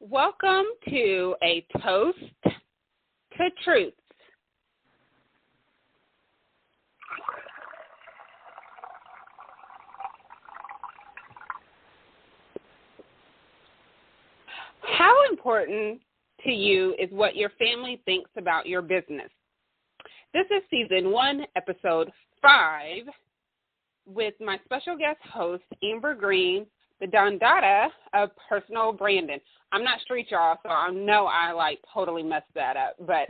Welcome to A Toast to Truth. How important to you is what your family thinks about your business? This is Season 1, Episode 5, with my special guest host, Amber Greene, the Datta of personal branding. I'm not street, y'all, so I know I totally messed that up. But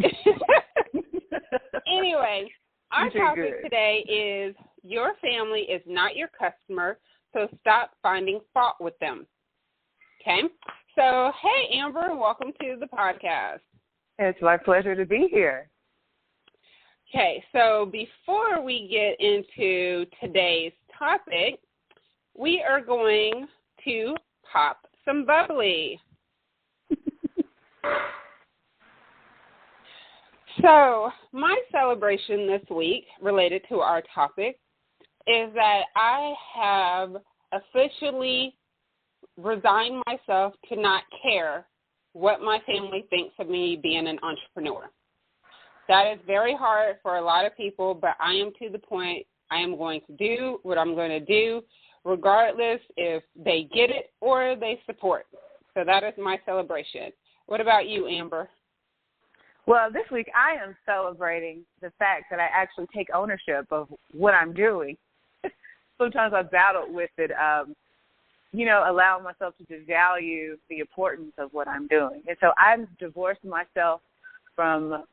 anyway, our topic today is your family is not your customer, so stop finding fault with them. Okay? So, hey, Amber, welcome to the podcast. It's my pleasure to be here. Okay, so before we get into today's topic, we are going to pop some bubbly. So my celebration this week related to our topic is that I have officially resigned myself to not care what my family thinks of me being an entrepreneur. That is very hard for a lot of people, but I am to the point I am going to do what I'm going to do, regardless if they get it or they support. So that is my celebration. What about you, Amber? Well, this week I am celebrating the fact that I actually take ownership of what I'm doing. Sometimes I battled with it, allowing myself to devalue the importance of what I'm doing. And so I've divorced myself from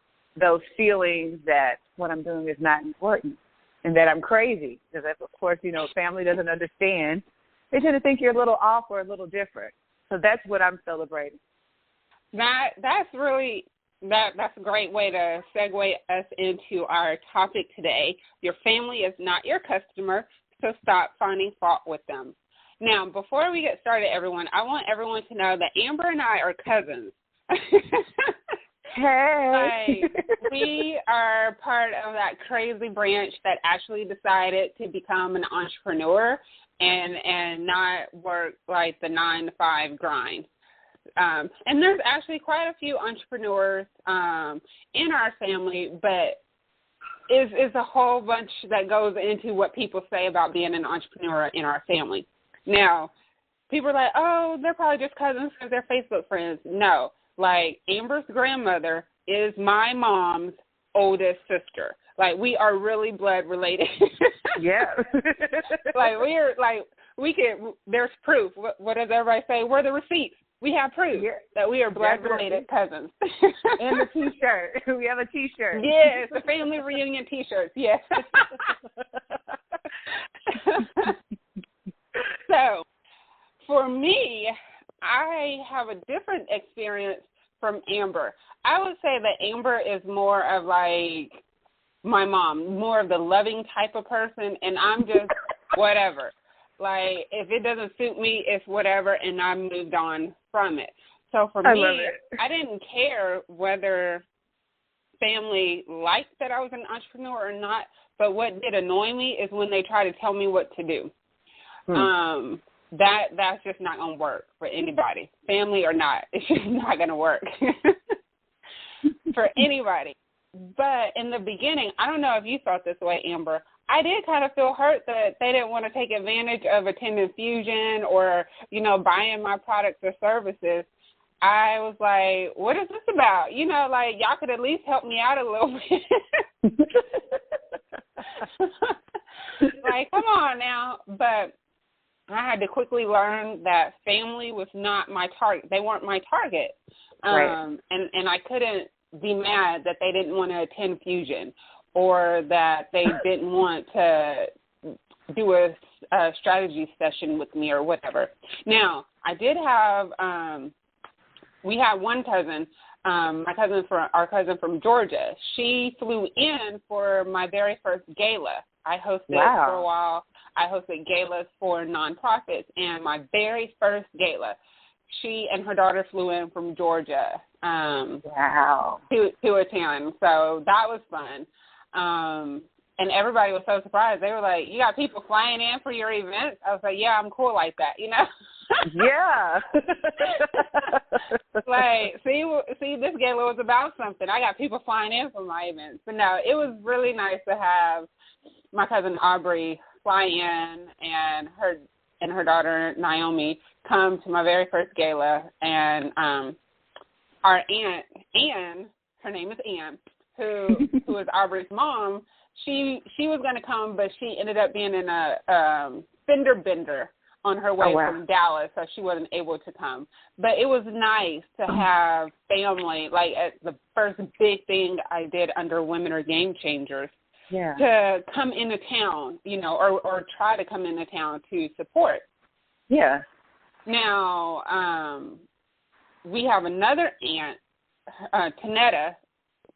those feelings that what I'm doing is not important and that I'm crazy. Because, of course, family doesn't understand. They tend to think you're a little off or a little different. So that's what I'm celebrating. That's a great way to segue us into our topic today. Your family is not your customer, so stop finding fault with them. Now, before we get started, everyone, I want everyone to know that Amber and I are cousins. Hey. We are part of that crazy branch that actually decided to become an entrepreneur and not work like the 9-to-5 grind. And there's actually quite a few entrepreneurs in our family, but is a whole bunch that goes into what people say about being an entrepreneur in our family. Now, people are like, oh, they're probably just cousins because they're Facebook friends. No. Amber's grandmother is my mom's oldest sister. We are really blood related. Yeah. There's proof. What does everybody say? We're the receipts. We have proof that we are blood related cousins. And the T-shirt. We have a T-shirt. Yes, the family reunion T-shirts. Yes. So, for me, I have a different experience from Amber. I would say that Amber is more of my mom, more of the loving type of person, and I'm just whatever. If it doesn't suit me, it's whatever, and I moved on from it. So for me, I didn't care whether family liked that I was an entrepreneur or not, but what did annoy me is when they try to tell me what to do. That's just not going to work for anybody, family or not. It's just not going to work for anybody. But in the beginning, I don't know if you felt this way, Amber, I did kind of feel hurt that they didn't want to take advantage of attending Fusion or, buying my products or services. I was like, what is this about? Y'all could at least help me out a little bit. Come on now. But I had to quickly learn that family was not my target. They weren't my target. Right. And I couldn't be mad that they didn't want to attend Fusion or that they didn't want to do a strategy session with me or whatever. Now, I did have, we had one cousin, our cousin from Georgia. She flew in for my very first gala. I hosted for a while. I hosted galas for nonprofits, and my very first gala, she and her daughter flew in from Georgia to attend. So that was fun. And everybody was so surprised. They were like, you got people flying in for your events? I was like, yeah, I'm cool like that, Yeah. Like, see, this gala was about something. I got people flying in for my events. But no, it was really nice to have my cousin Aubrey fly in and her daughter Naomi come to my very first gala. And our aunt, Ann, her name is Ann, who is Aubrey's mom, she was going to come, but she ended up being in a fender bender on her way from Dallas, so she wasn't able to come. But it was nice to have family, like the first big thing I did under Women Are Game Changers, to come into town, or try to come into town to support. Yeah. Now, we have another aunt, Tanetta,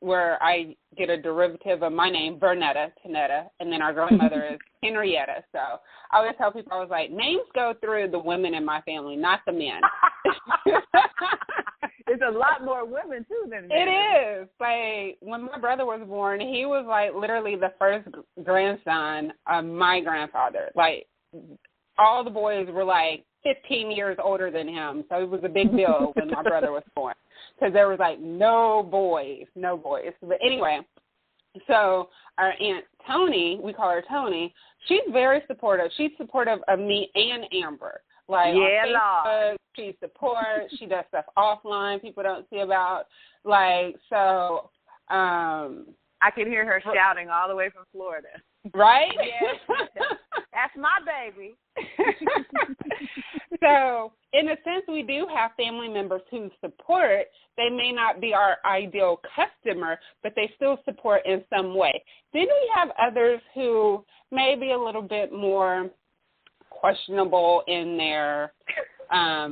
where I get a derivative of my name, Bernetta, Tanetta, and then our grandmother is Henrietta. So I always tell people, I was like, names go through the women in my family, not the men. It's a lot more women, too, than men. It is. Like, when my brother was born, he was, like, literally the first grandson of my grandfather. Like, all the boys were, like, 15 years older than him. So it was a big deal when my brother was born. Because there was, like, no boys. But anyway, so our Aunt Tony, we call her Tony, she's very supportive. She's supportive of me and Amber. Like, on Facebook, she supports. She does stuff offline people don't see about. Like, so. I can hear her shouting all the way from Florida. Right? Yeah. That's my baby. So, in a sense, we do have family members who support. They may not be our ideal customer, but they still support in some way. Then we have others who may be a little bit more questionable in their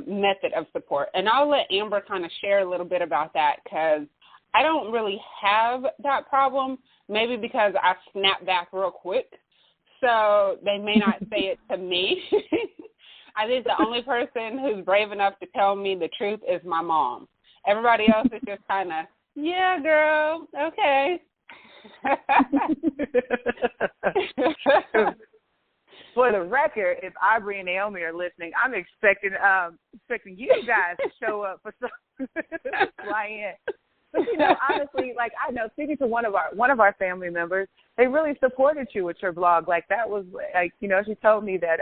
method of support. And I'll let Amber kind of share a little bit about that, because I don't really have that problem, maybe because I snap back real quick. So they may not say it to me. I think the only person who's brave enough to tell me the truth is my mom. Everybody else is just kind of, yeah, girl, okay. For the record, if Aubrey and Naomi are listening, I'm expecting you guys to show up for some fly in. But honestly, like, I know, speaking to one of our family members, they really supported you with your blog. Like, that was like, she told me that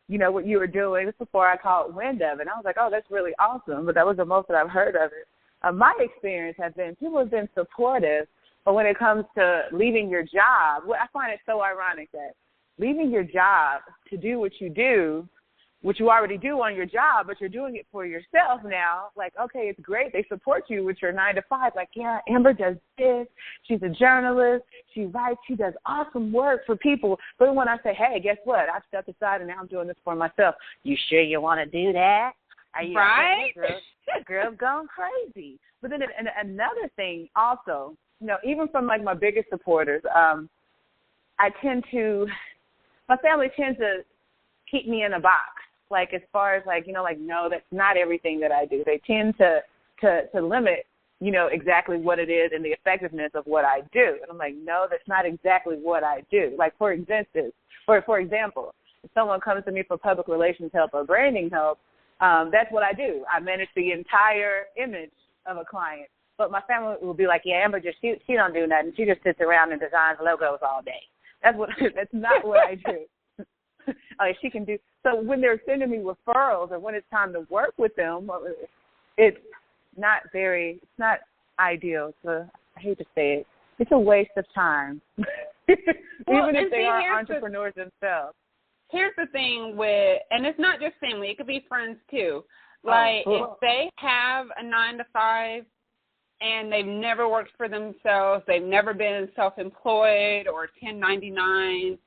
what you were doing. This was before I caught wind of it. And I was like, oh, that's really awesome. But that was the most that I've heard of it. My experience has been people have been supportive, but when it comes to leaving your job, I find it so ironic that leaving your job to do what you do, which you already do on your job, but you're doing it for yourself now. Like, okay, it's great. They support you with your 9 to 5. Like, yeah, Amber does this. She's a journalist. She writes. She does awesome work for people. But when I say, hey, guess what? I've stepped aside and now I'm doing this for myself. You sure you want to do that? Are you right? Girl's gone crazy. But then another thing also, even from like my biggest supporters, my family tends to keep me in a box. Like, as far as no, that's not everything that I do. They tend to limit, exactly what it is and the effectiveness of what I do. And I'm like, no, that's not exactly what I do. Like, for example, if someone comes to me for public relations help or branding help, that's what I do. I manage the entire image of a client. But my family will be like, yeah, Amber she don't do nothing. She just sits around and designs logos all day. That's not what I do. She can do. So when they're sending me referrals or when it's time to work with them, it's not ideal. So I hate to say it. It's a waste of time, even if they are entrepreneurs themselves. Here's the thing and it's not just family. It could be friends too. Like, if they have a 9 to 5 and they've never worked for themselves, they've never been self-employed or 1099,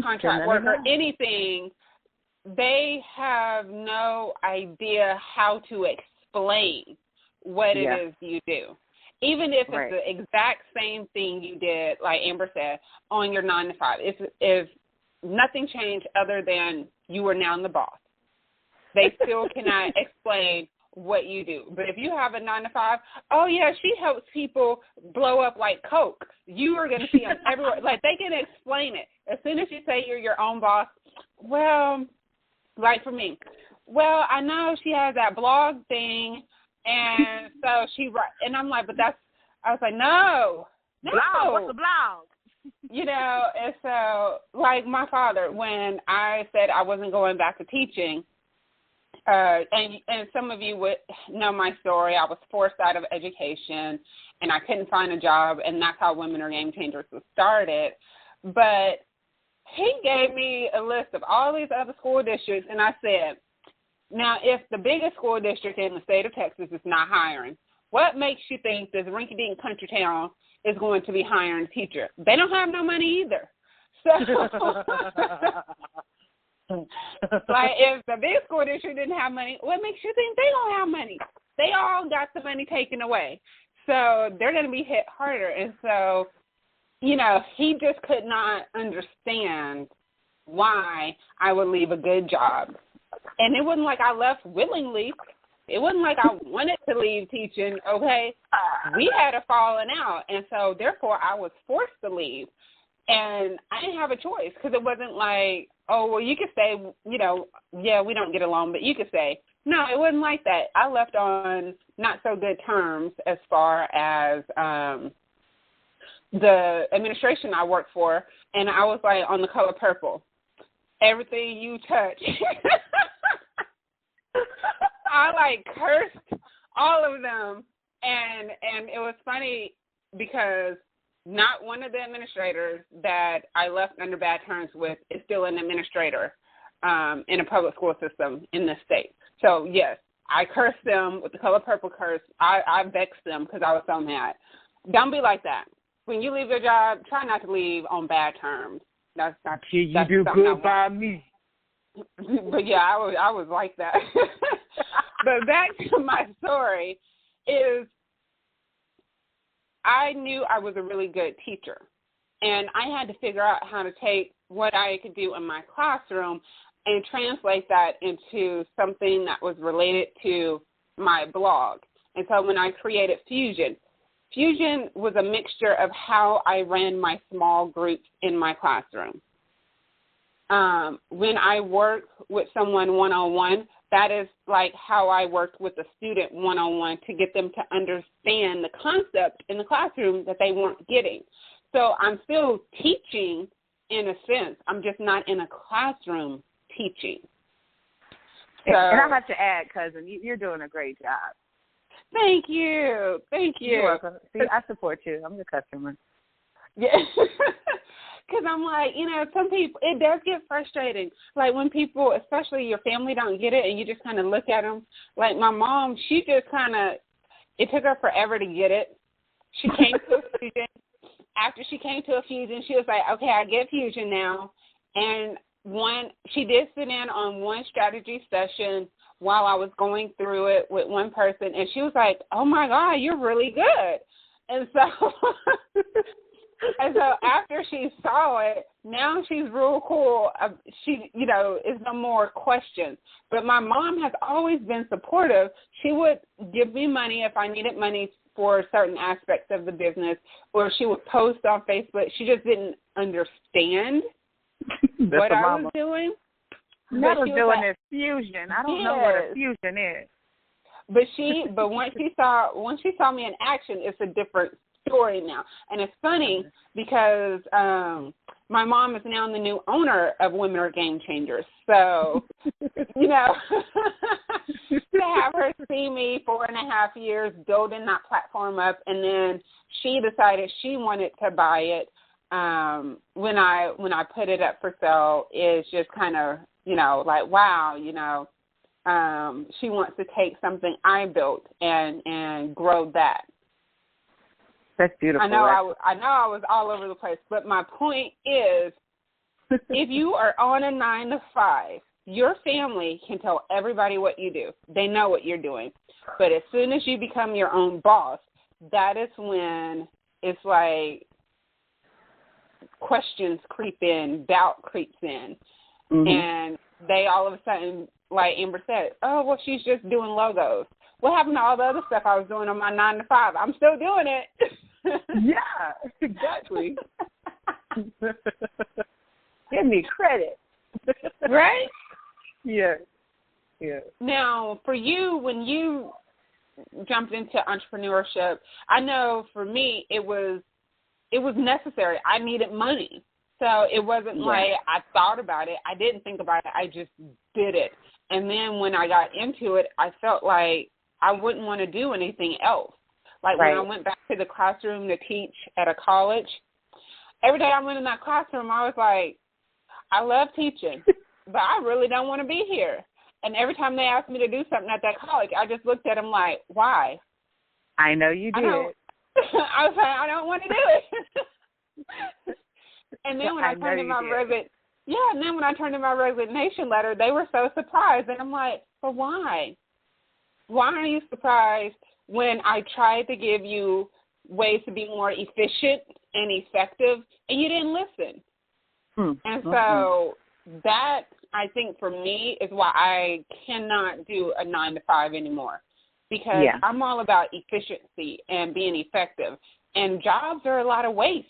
contract work or anything, they have no idea how to explain what it is you do. Even if it's the exact same thing you did, like Amber said, on your 9 to 5. If nothing changed other than you are now the boss, they still cannot explain what you do. But if you have a 9 to 5, oh yeah, she helps people blow up like Coke. You are going to see them everywhere. Like, they can explain it. As soon as you say you're your own boss, well, like for me, well, I know she has that blog thing, and so and I'm like, but I was like, no. Blog, what's a blog? You know, and so, like my father, when I said I wasn't going back to teaching, and some of you would know my story, I was forced out of education, and I couldn't find a job, and that's how Women Are Game Changers was started. But he gave me a list of all these other school districts, and I said, now, if the biggest school district in the state of Texas is not hiring, what makes you think this rinky-dink country town is going to be hiring a teacher? They don't have no money either. So, like, if the big school district didn't have money, what makes you think they don't have money? They all got the money taken away. So they're going to be hit harder. And so, you know, he just could not understand why I would leave a good job. And it wasn't like I left willingly. It wasn't like I wanted to leave teaching, okay? We had a falling out, and so therefore I was forced to leave. And I didn't have a choice because it wasn't like, oh, well, you could say, you know, yeah, we don't get along, but you could say. No, it wasn't like that. I left on not so good terms as far as the administration I worked for, and I was like on the color purple. Everything you touch. I like cursed all of them, and it was funny because not one of the administrators that I left under bad terms with is still an administrator in a public school system in this state. So yes, I cursed them with the color purple curse. I vexed them because I was so mad. Don't be like that. When you leave your job, try not to leave on bad terms. That's you do good by me. But yeah, I was like that. But back to my story is I knew I was a really good teacher, and I had to figure out how to take what I could do in my classroom and translate that into something that was related to my blog. And so when I created Fusion was a mixture of how I ran my small groups in my classroom. When I work with someone one-on-one, that is like how I worked with a student one-on-one to get them to understand the concept in the classroom that they weren't getting. So I'm still teaching in a sense. I'm just not in a classroom teaching. So, and I have to add, cousin, you're doing a great job. Thank you. Thank you. You're welcome. See, I support you. I'm the customer. Yeah. Because I'm like, you know, some people, it does get frustrating. Like when people, especially your family, don't get it and you just kind of look at them. Like my mom, she just kind of, it took her forever to get it. She came to a fusion. After she came to a fusion, she was like, okay, I get fusion now. And she did sit in on one strategy session while I was going through it with one person. And she was like, oh, my God, you're really good. And so and so after she saw it, now she's real cool. She, you know, is no more questions. But my mom has always been supportive. She would give me money if I needed money for certain aspects of the business, or she would post on Facebook. She just didn't understand what I was doing. I was doing this fusion. I don't know what a fusion is. But once she saw me in action, it's a different story now. And it's funny because my mom is now the new owner of Women Are Game Changers. So, you know, to have her see me 4.5 years building that platform up, and then she decided she wanted to buy it when I put it up for sale is just kind of, you know, like, wow, you know, she wants to take something I built and grow that. That's beautiful. I know I was all over the place, but my point is, if you are on a 9 to 5, your family can tell everybody what you do. They know what you're doing. But as soon as you become your own boss, that is when it's like questions creep in, doubt creeps in. Mm-hmm. And they all of a sudden, like Amber said, oh, well, she's just doing logos. What happened to all the other stuff I was doing on my 9 to 5? I'm still doing it. Yeah, exactly. Give me credit. Right? Yeah. Yeah. Now, for you, when you jumped into entrepreneurship, I know for me it was necessary. I needed money. So it wasn't like I thought about it. I didn't think about it. I just did it. And then when I got into it, I felt like I wouldn't want to do anything else. Like when I went back to the classroom to teach at a college, every day I went in that classroom, I was like, I love teaching, but I really don't want to be here. And every time they asked me to do something at that college, I just looked at them like, why? I know you did. I was like, I don't want to do it. And then when I turned in my resignation letter, they were so surprised. And I'm like, but why? Why are you surprised when I tried to give you ways to be more efficient and effective and you didn't listen? And so that, I think, for me is why I cannot do a 9-to-5 anymore, because I'm all about efficiency and being effective. And jobs are a lot of waste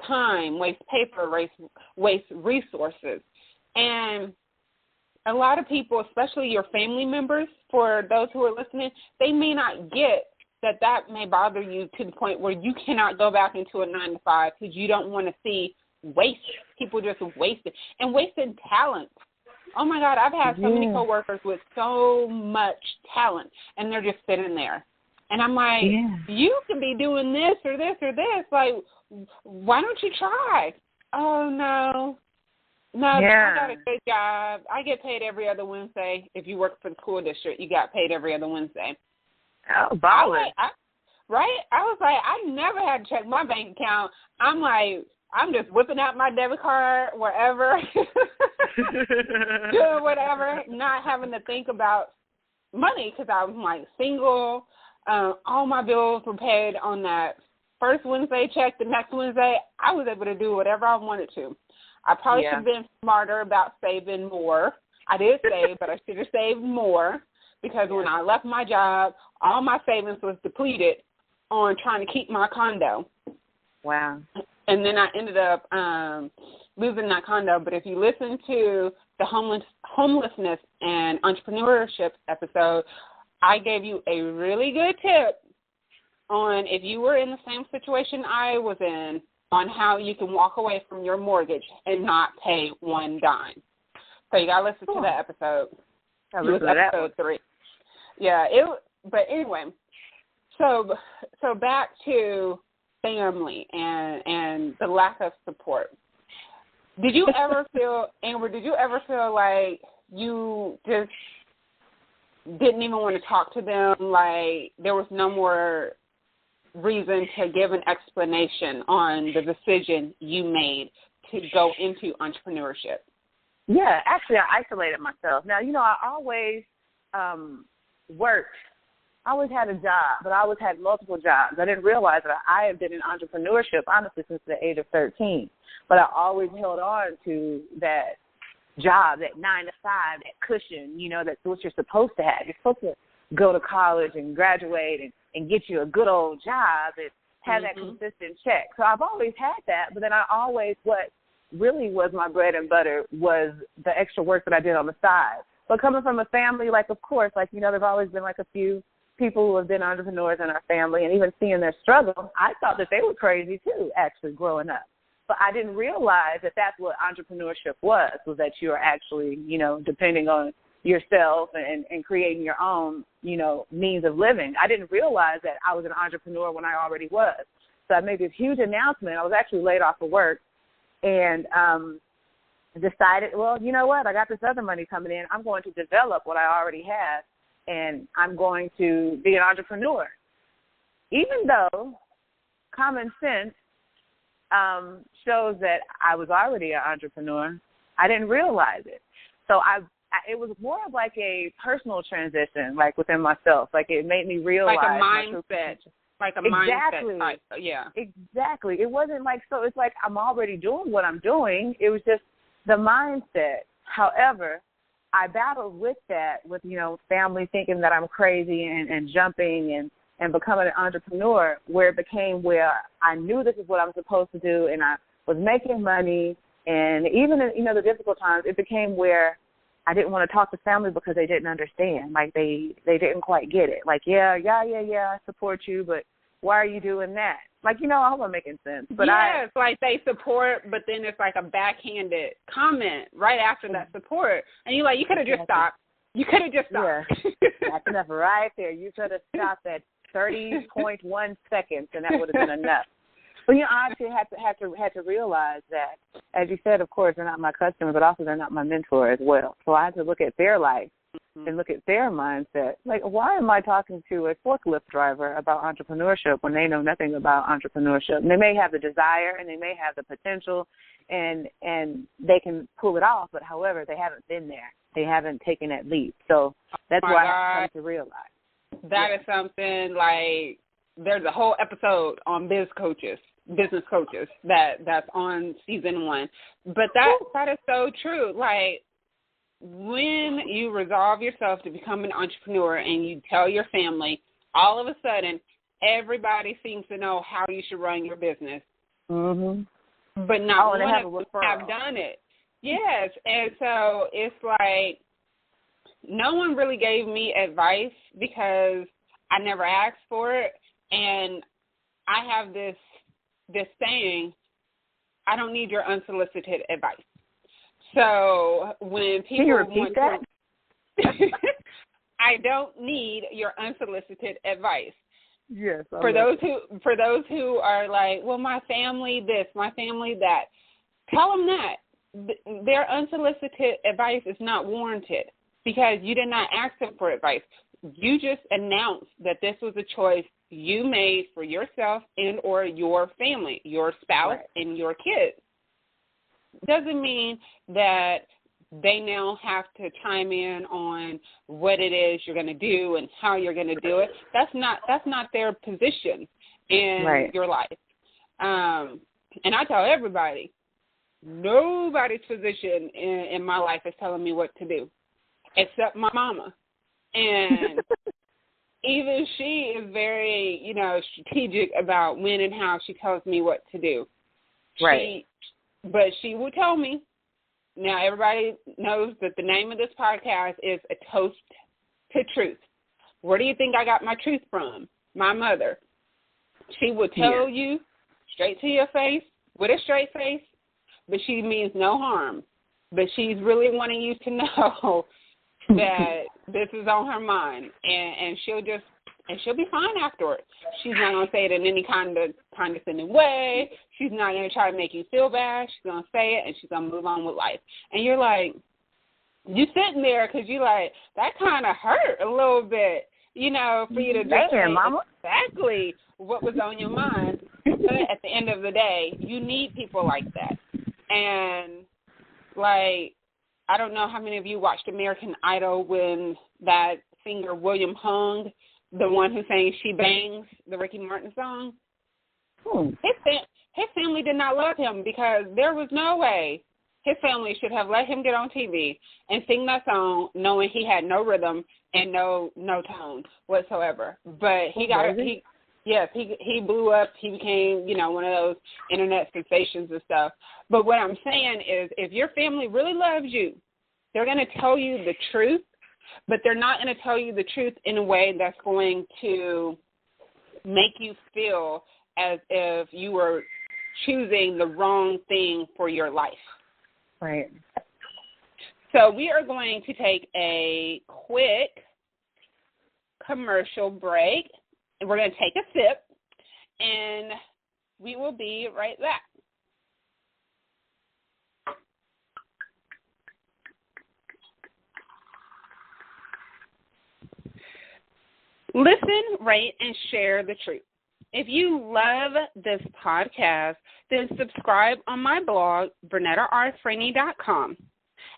time, waste paper, waste resources. And a lot of people, especially your family members, for those who are listening, they may not get that may bother you to the point where you cannot go back into a 9-to-5 because you don't want to see waste. People just wasted and wasted talent. Oh my God, I've had so many coworkers with so much talent, and they're just sitting there. And I'm like, you could be doing this or this or this. Like, why don't you try? Oh no, I got a good job. I get paid every other Wednesday. If you work for the school district, you got paid every other Wednesday. Oh, baller. Right? I was like, I never had to check my bank account. I'm like, I'm just whipping out my debit card wherever, doing whatever, not having to think about money because I was like single. All my bills were paid on that first Wednesday check. The next Wednesday, I was able to do whatever I wanted to. I probably should have been smarter about saving more. I did save, but I should have saved more because when I left my job, all my savings was depleted on trying to keep my condo. Wow. And then I ended up losing that condo. But if you listen to the homelessness and entrepreneurship episode, I gave you a really good tip on if you were in the same situation I was in, on how you can walk away from your mortgage and not pay one dime. So you got to listen to that episode. It was episode 3. Yeah. But anyway, so back to family and the lack of support. Did you ever feel, Amber, like you just didn't even want to talk to them, like there was no more reason to give an explanation on the decision you made to go into entrepreneurship? Yeah, actually I isolated myself. Now, I always worked. I always had a job, but I always had multiple jobs. I didn't realize that I had been in entrepreneurship, honestly, since the age of 13. But I always held on to that job, that 9-to-5, that cushion, that's what you're supposed to have. You're supposed to go to college and graduate and get you a good old job and have that consistent check. So I've always had that, but then what really was my bread and butter was the extra work that I did on the side. But coming from a family, of course, there've always been a few people who have been entrepreneurs in our family, and even seeing their struggle, I thought that they were crazy too, actually, growing up. But I didn't realize that that's what entrepreneurship was that you are actually, depending on yourself and creating your own, means of living. I didn't realize that I was an entrepreneur when I already was. So I made this huge announcement. I was actually laid off of work and decided, well, you know what? I got this other money coming in. I'm going to develop what I already have, and I'm going to be an entrepreneur. Even though common sense shows that I was already an entrepreneur, I didn't realize it. So it was more of a personal transition, within myself. It made me realize. Like a mindset. Mindset type. Yeah. Exactly. It wasn't so it's I'm already doing what I'm doing. It was just the mindset. However, I battled with that, with, family thinking that I'm crazy and jumping and becoming an entrepreneur, where it became where I knew this is what I'm supposed to do, and I was making money. And even in, the difficult times, it became where I didn't want to talk to family because they didn't understand. Like, they didn't quite get it. Like, yeah, I support you, but why are you doing that? Like, I hope I'm making sense. But yes, like they support, but then it's like a backhanded comment right after that support. And you're like, you could have just stopped. You could have just stopped. Yeah. That's enough right there. You could have stopped at 30.1 seconds, and that would have been enough. But, I actually had to realize that, as you said, of course, they're not my customer, but also they're not my mentor as well. So I had to look at their life and look at their mindset. Like, why am I talking to a forklift driver about entrepreneurship when they know nothing about entrepreneurship? And they may have the desire and they may have the potential and they can pull it off, but however, they haven't been there. They haven't taken that leap. So that's why I come to realize. That is something like there's a whole episode on business coaches that's on season 1. But that is so true. Like, when you resolve yourself to become an entrepreneur and you tell your family, all of a sudden everybody seems to know how you should run your business. Mm-hmm. But not one of them have done it. Yes. And so it's like no one really gave me advice because I never asked for it. And I have this saying, I don't need your unsolicited advice. So when people can you repeat that? I don't need your unsolicited advice. Yes. For those who are like, well, my family this, my family that, tell them that their unsolicited advice is not warranted because you did not ask them for advice. You just announced that this was a choice you made for yourself and or your family, your spouse and your kids. Doesn't mean that they now have to chime in on what it is you're going to do and how you're going to do it. That's not their position in your life. And I tell everybody, nobody's position in my life is telling me what to do, except my mama. And even she is very, strategic about when and how she tells me what to do. But she will tell me. Now, everybody knows that the name of this podcast is A Toast to Truth. Where do you think I got my truth from? My mother. She will tell you straight to your face, with a straight face, but she means no harm. But she's really wanting you to know that this is on her mind, and she'll be fine afterwards. She's not going to say it in any kind of condescending way. She's not going to try to make you feel bad. She's going to say it, and she's going to move on with life. And you're like, you sitting there because you're like, that kind of hurt a little bit, for you to just say exactly what was on your mind. But at the end of the day, you need people like that. And, like, I don't know how many of you watched American Idol when that singer William Hung, the one who sang She Bangs, the Ricky Martin song. His family did not love him because there was no way his family should have let him get on TV and sing that song knowing he had no rhythm and no tone whatsoever. But he blew up. He became, one of those internet sensations and stuff. But what I'm saying is if your family really loves you, they're going to tell you the truth, but they're not going to tell you the truth in a way that's going to make you feel as if you were choosing the wrong thing for your life. Right. So we are going to take a quick commercial break, and we're going to take a sip, and we will be right back. Listen, rate, and share the truth. If you love this podcast, then subscribe on my blog, VernettaRFraney.com.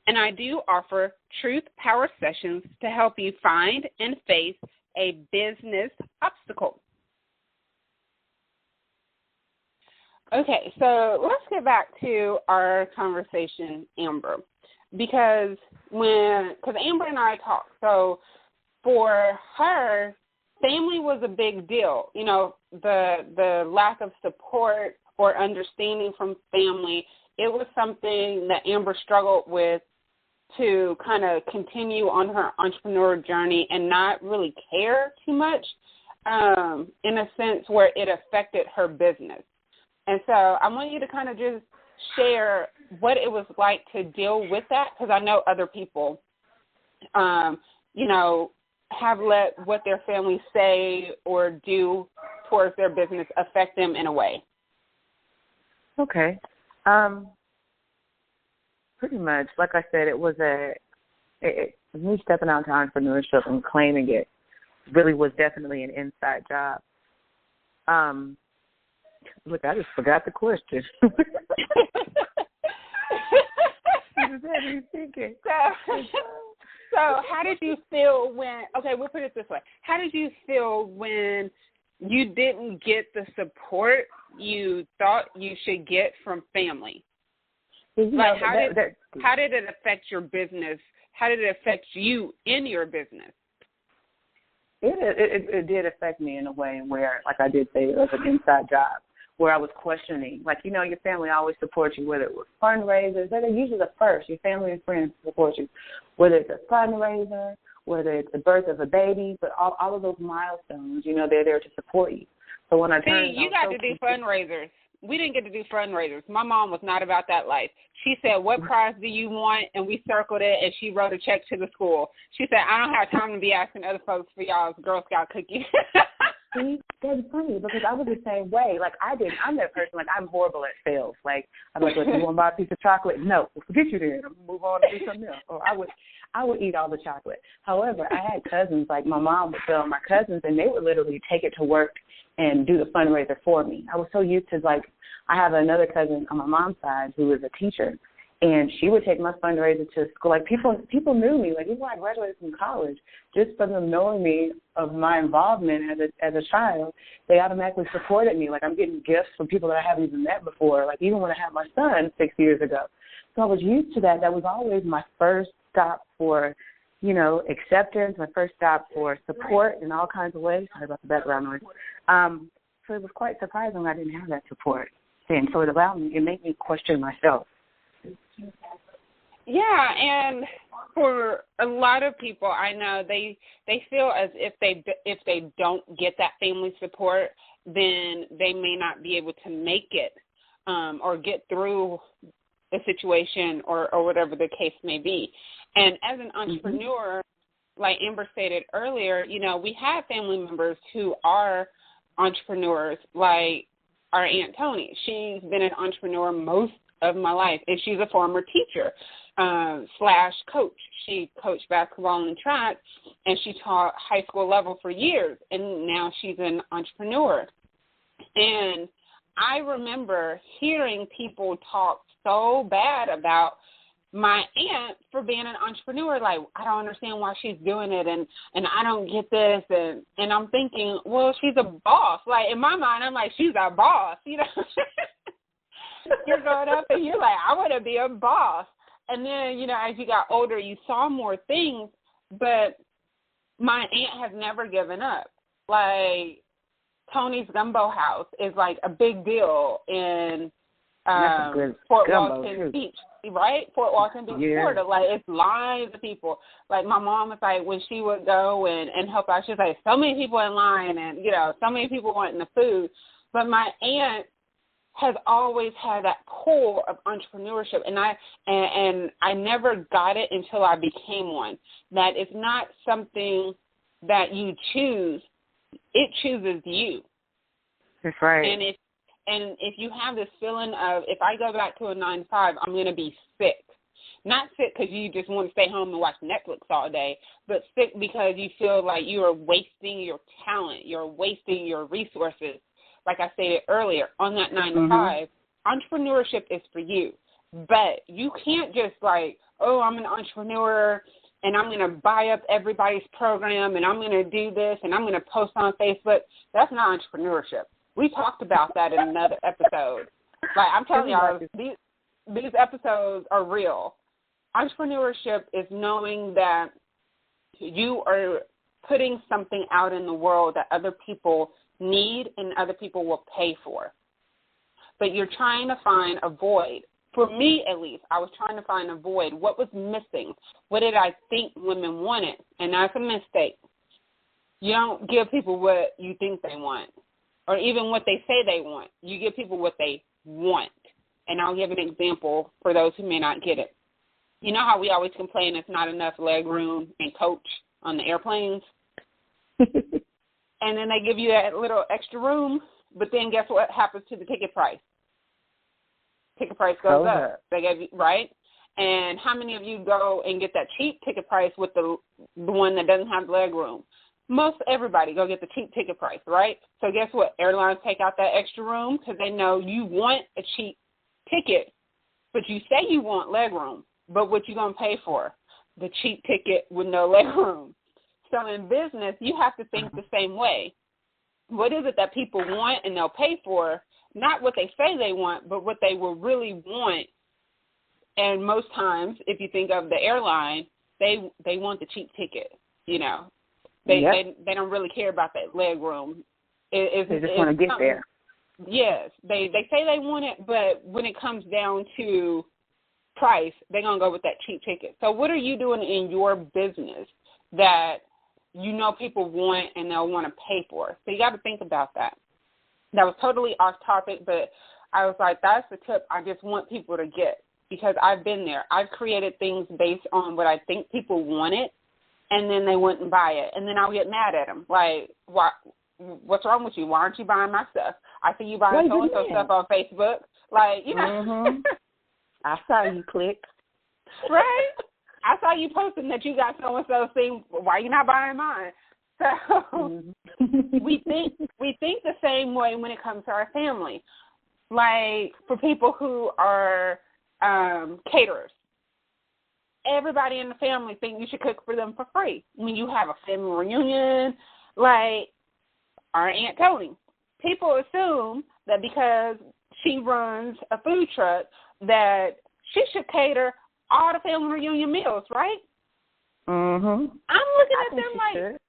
And I do offer truth power sessions to help you find and face a business obstacle. Okay, so let's get back to our conversation, Amber, because Amber and I talked. So for her, family was a big deal. The lack of support or understanding from family, it was something that Amber struggled with to kind of continue on her entrepreneur journey and not really care too much, in a sense where it affected her business. And so I want you to kind of just share what it was like to deal with that, because I know other people, have let what their families say or do towards their business affect them in a way. Okay. Pretty much, like I said, it was me stepping out to entrepreneurship and claiming it really was definitely an inside job. Look, I just forgot the question. So how did you feel when, okay, we'll put it this way. How did you feel when you didn't get the support you thought you should get from family? Like, how did it affect your business? How did it affect you in your business? It did affect me in a way where, like I did say, it was an inside job, where I was questioning. Like, your family always supports you, whether it was fundraisers. They're usually the first. Your family and friends support you, whether it's a fundraiser, whether it's the birth of a baby, but all of those milestones, they're there to support you. So when I turned, you got to do fundraisers. We didn't get to do fundraisers. My mom was not about that life. She said, "What prize do you want?" And we circled it, and she wrote a check to the school. She said, "I don't have time to be asking other folks for y'all's Girl Scout cookies." See, that's funny because I was the same way. Like, I'm that person. Like, I'm horrible at sales. Like, I'm like, "Look, you want to buy a piece of chocolate?" No, forget you then. I'm going to move on and do something else. Or I would eat all the chocolate. However, I had cousins, like my mom would tell my cousins, and they would literally take it to work and do the fundraiser for me. I was so used to, like, I have another cousin on my mom's side who is a teacher, and she would take my fundraiser to school. Like, people knew me. Like, even when I graduated from college, just from them knowing me of my involvement as a child, they automatically supported me. Like, I'm getting gifts from people that I haven't even met before, like even when I had my son 6 years ago. So I was used to that. That was always my first stop for, acceptance, my first stop for support in all kinds of ways. Sorry about the background noise. So it was quite surprising I didn't have that support. And so it made me question myself. Yeah, and for a lot of people, I know they feel as if they don't get that family support, then they may not be able to make it or get through the situation or whatever the case may be. And as an entrepreneur, like Amber stated earlier, we have family members who are entrepreneurs, like our Aunt Tony. She's been an entrepreneur most of my life, and she's a former teacher / coach. She coached basketball and track, and she taught high school level for years, and now she's an entrepreneur. And I remember hearing people talk so bad about my aunt for being an entrepreneur. Like, I don't understand why she's doing it, and I don't get this, and I'm thinking, well, she's a boss. Like, in my mind, I'm like, she's a boss, You're growing up and you're like, I want to be a boss. And then, as you got older, you saw more things, but my aunt has never given up. Like, Tony's Gumbo House is like a big deal in Fort Walton Beach, right? Fort Walton Beach, Florida. Like, it's lines of people. Like, my mom was like, when she would go and help out, she was like, so many people in line and, so many people wanting the food. But my aunt has always had that pull of entrepreneurship, and I never got it until I became one. That it's not something that you choose; it chooses you. That's right. And if you have this feeling of, if I go back to a 9-to-5, I'm going to be sick. Not sick because you just want to stay home and watch Netflix all day, but sick because you feel like you are wasting your talent, you're wasting your resources. Like I stated earlier, on that 9-to-5, entrepreneurship is for you. But you can't just like, oh, I'm an entrepreneur and I'm going to buy up everybody's program and I'm going to do this and I'm going to post on Facebook. That's not entrepreneurship. We talked about that in another episode. Like, I'm telling y'all, these episodes are real. Entrepreneurship is knowing that you are putting something out in the world that other people need and other people will pay for. But you're trying to find a void for me at least, I was trying to find a void. What was missing? What did I think women wanted? And that's a mistake. You don't give people what you think they want or even what they say they want. You give people what they want. And I'll give an example for those who may not get it. You know how we always complain there's not enough leg room and coach on the airplanes? And then they give you that little extra room, but then guess what happens to the ticket price? Ticket price goes up. They give you, right? And how many of you go and get that cheap ticket price with the one that doesn't have leg room? Most everybody go get the cheap ticket price, right? So guess what? Airlines take out that extra room because they know you want a cheap ticket, but you say you want leg room. But what you going to pay for? The cheap ticket with no leg room. So in business, you have to think the same way. What is it that people want and they'll pay for? Not what they say they want, but what they will really want. And most times, if you think of the airline, they want the cheap ticket. You know, they don't really care about that leg room. They just want to get there. Yes, they say they want it, but when it comes down to price, they're going to go with that cheap ticket. So what are you doing in your business that you know people want and they'll want to pay for? So you got to think about that. That was totally off topic, but I was like, that's the tip I just want people to get because I've been there. I've created things based on what I think people wanted, and then they wouldn't buy it. And then I'll get mad at them. Like, what's wrong with you? Why aren't you buying my stuff? I see you buying so-and-so stuff on Facebook. Like, you know. Mm-hmm. I saw you click. Right? I saw you posting that you got so-and-so thing. Why you not buying mine? So we think the same way when it comes to our family. Like for people who are caterers, everybody in the family think you should cook for them for free. When you have a family reunion, like our Aunt Tony, people assume that because she runs a food truck that she should cater all the family reunion meals, right? Mm-hmm. I'm looking at them like,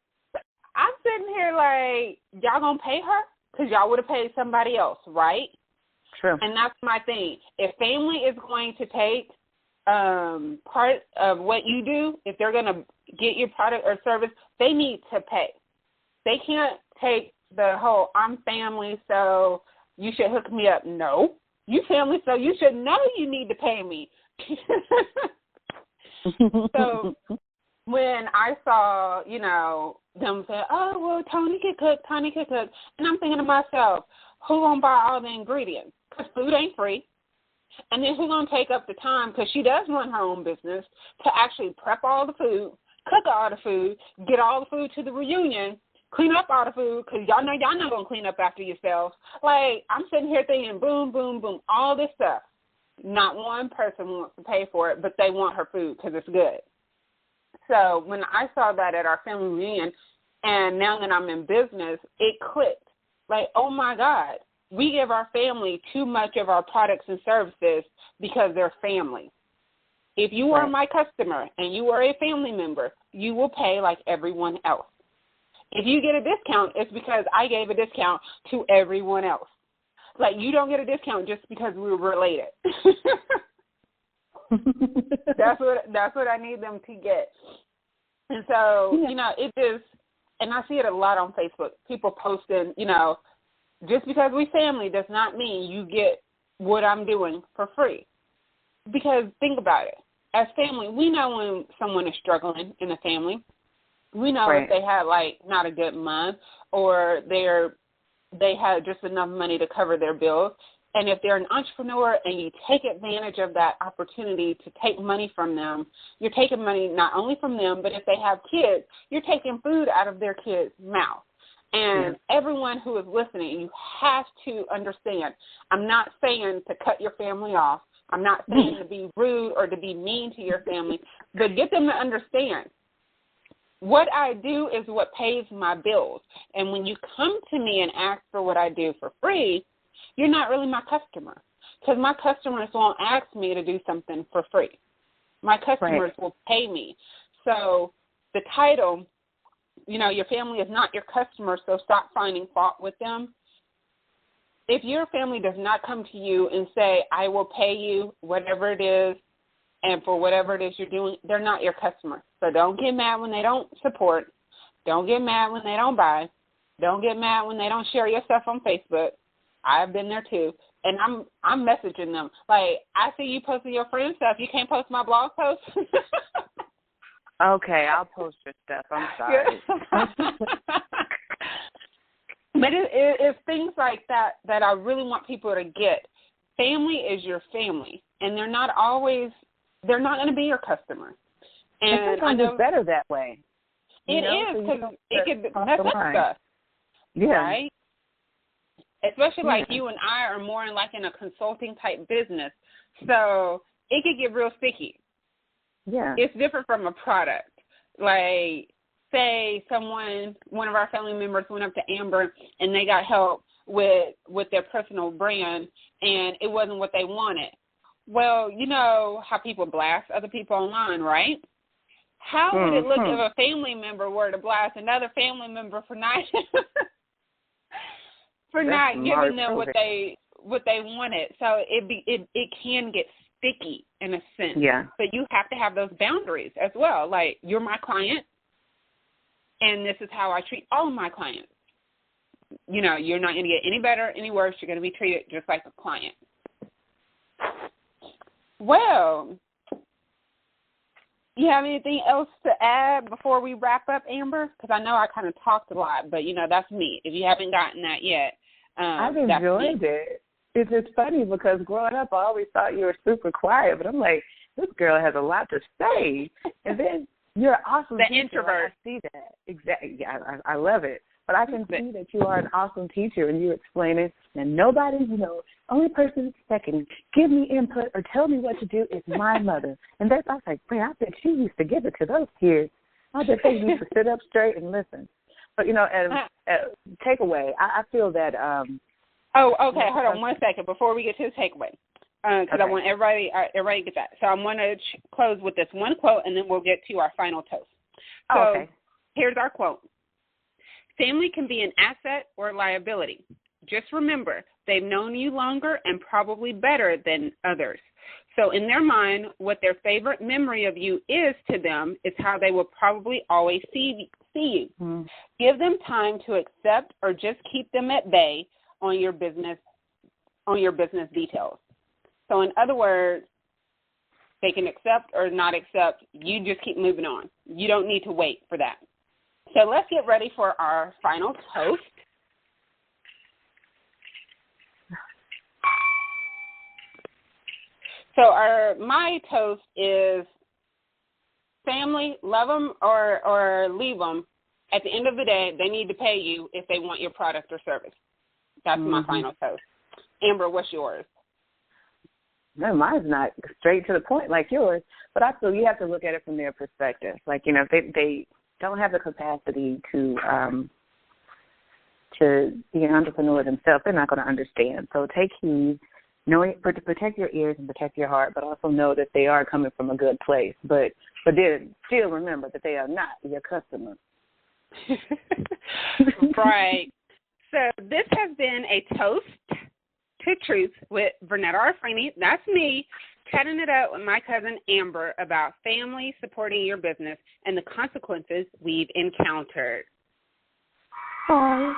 I'm sitting here like, y'all going to pay her? Because y'all would have paid somebody else, right? True. And that's my thing. If family is going to take part of what you do, if they're going to get your product or service, they need to pay. They can't take the whole, I'm family, so you should hook me up. No. You family, so you should know you need to pay me. So when I saw, you know, them say, oh, well, Tony can cook, and I'm thinking to myself, who gonna buy all the ingredients? Because food ain't free. And then who gonna take up the time, because she does run her own business, to actually prep all the food, cook all the food, get all the food to the reunion, clean up all the food, because y'all know y'all not going to clean up after yourselves. Like, I'm sitting here thinking, boom, boom, boom, all this stuff. Not one person wants to pay for it, but they want her food because it's good. So when I saw that at our family reunion, and now that I'm in business, it clicked. Like, oh, my God, we give our family too much of our products and services because they're family. If you are my customer and you are a family member, you will pay like everyone else. If you get a discount, it's because I gave a discount to everyone else. Like, you don't get a discount just because we were related. That's what I need them to get. And so, you know, it just, and I see it a lot on Facebook, people posting, you know, just because we family does not mean you get what I'm doing for free. Because think about it. As family, we know when someone is struggling in the family. We know if they had, like, not a good month or they had just enough money to cover their bills. And if they're an entrepreneur and you take advantage of that opportunity to take money from them, you're taking money not only from them, but if they have kids, you're taking food out of their kids' mouth. And everyone who is listening, you have to understand, I'm not saying to cut your family off. I'm not saying to be rude or to be mean to your family, but get them to understand. What I do is what pays my bills. And when you come to me and ask for what I do for free, you're not really my customer. Because my customers won't ask me to do something for free. My customers will pay me. So the title, you know, your family is not your customer, so stop finding fault with them. if your family does not come to you and say, I will pay you whatever it is and for whatever it is you're doing, they're not your customer. So don't get mad when they don't support. Don't get mad when they don't buy. Don't get mad when they don't share your stuff on Facebook. I've been there too. And I'm messaging them. Like, I see you posting your friend's stuff. You can't post my blog post? Okay, I'll post your stuff. I'm sorry. But it's things like that that I really want people to get. Family is your family, and they're not going to be your customer. And sometimes it's better that way. It is, because it could mess up stuff. Yeah. Right? Especially like you and I are more in like in a consulting type business. So it could get real sticky. Yeah. It's different from a product. Like, say one of our family members went up to Amber and they got help with their personal brand and it wasn't what they wanted. Well, you know how people blast other people online, right? How would it look if a family member were to blast another family member for not giving them what they wanted? So it can get sticky in a sense. Yeah. But you have to have those boundaries as well. Like, you're my client, and this is how I treat all of my clients. You know, you're not going to get any better, any worse. You're going to be treated just like a client. Well, you have anything else to add before we wrap up, Amber? Because I know I kind of talked a lot, but, you know, that's me. If you haven't gotten that yet, I've enjoyed it. It's funny because growing up, I always thought you were super quiet, but I'm like, this girl has a lot to say. And then you're an awesome the teacher. introvert. I see that. Exactly. Yeah, I love it. But I can see that you are an awesome teacher, and you explain it. And nobody, only person that can give me input or tell me what to do is my mother. And I was like, man, I bet she used to give it to those kids. I bet they used to sit up straight and listen. But, as takeaway, I feel that Oh, okay. Hold on 1 second before we get to the takeaway, because I want everybody to get that. So I'm going to close with this one quote, and then we'll get to our final toast. So here's our quote. Family can be an asset or liability. Just remember, they've known you longer and probably better than others. So in their mind, what their favorite memory of you is to them is how they will probably always see you. Mm. Give them time to accept or just keep them at bay on your business details. So in other words, they can accept or not accept. You just keep moving on. You don't need to wait for that. So let's get ready for our final toast. So my toast is family, love them or leave them. At the end of the day, they need to pay you if they want your product or service. That's my final toast. Amber, what's yours? No, mine's not straight to the point like yours, but I feel you have to look at it from their perspective. Like, if they don't have the capacity to be an entrepreneur themselves, they're not going to understand. So take heed, to protect your ears and protect your heart, but also know that they are coming from a good place. But then still remember that they are not your customer. Right. So this has been a toast to truth with Vernetta Arfreni. That's me chatting it up with my cousin Amber about family supporting your business and the consequences we've encountered. Bye.